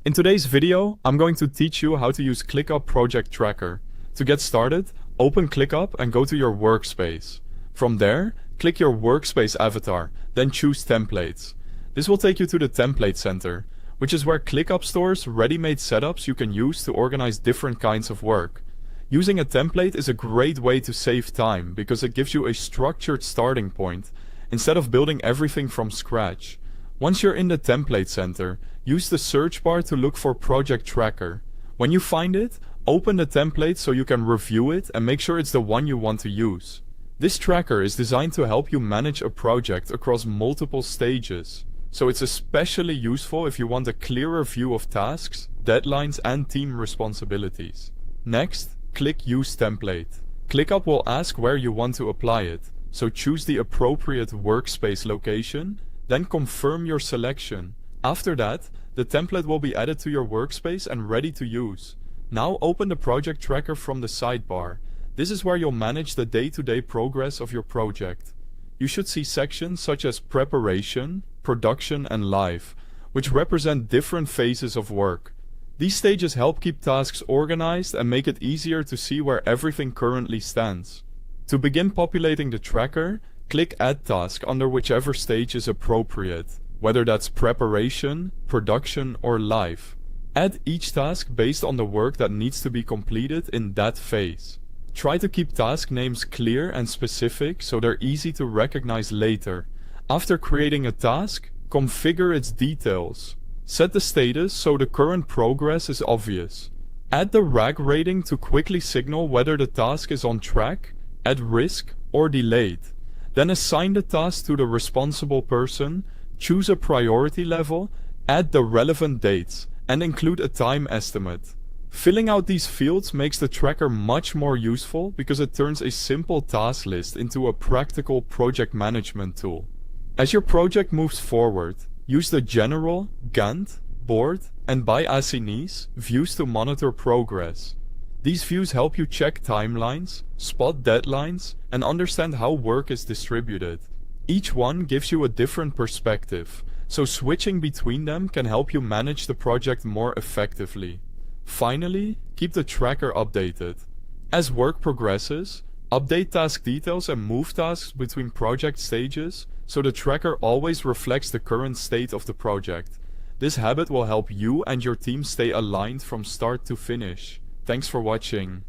In today's video, I'm going to teach you how to use ClickUp Project Tracker. To get started, open ClickUp and go to your workspace. From there, click your workspace avatar, then choose Templates. This will take you to the Template Center, which is where ClickUp stores ready-made setups you can use to organize different kinds of work. Using a template is a great way to save time because it gives you a structured starting point, instead of building everything from scratch. Once you're in the Template Center, use the search bar to look for Project Tracker. When you find it, open the template so you can review it and make sure it's the one you want to use. This tracker is designed to help you manage a project across multiple stages, so it's especially useful if you want a clearer view of tasks, deadlines, and team responsibilities. Next, click Use Template. ClickUp will ask where you want to apply it, so choose the appropriate workspace location, then confirm your selection. After that, the template will be added to your workspace and ready to use. Now open the project tracker from the sidebar. This is where you'll manage the day-to-day progress of your project. You should see sections such as preparation, production, and live, which represent different phases of work. These stages help keep tasks organized and make it easier to see where everything currently stands. To begin populating the tracker, click Add Task under whichever stage is appropriate, whether that's preparation, production, or live. Add each task based on the work that needs to be completed in that phase. Try to keep task names clear and specific so they're easy to recognize later. After creating a task, configure its details. Set the status so the current progress is obvious. Add the RAG rating to quickly signal whether the task is on track, at risk, or delayed. Then assign the task to the responsible person, choose a priority level, add the relevant dates, and include a time estimate. Filling out these fields makes the tracker much more useful because it turns a simple task list into a practical project management tool. As your project moves forward, use the General, Gantt, Board, and by assignés views to monitor progress. These views help you check timelines, spot deadlines, and understand how work is distributed. Each one gives you a different perspective, so switching between them can help you manage the project more effectively. Finally, keep the tracker updated. As work progresses, update task details and move tasks between project stages so the tracker always reflects the current state of the project. This habit will help you and your team stay aligned from start to finish. Thanks for watching.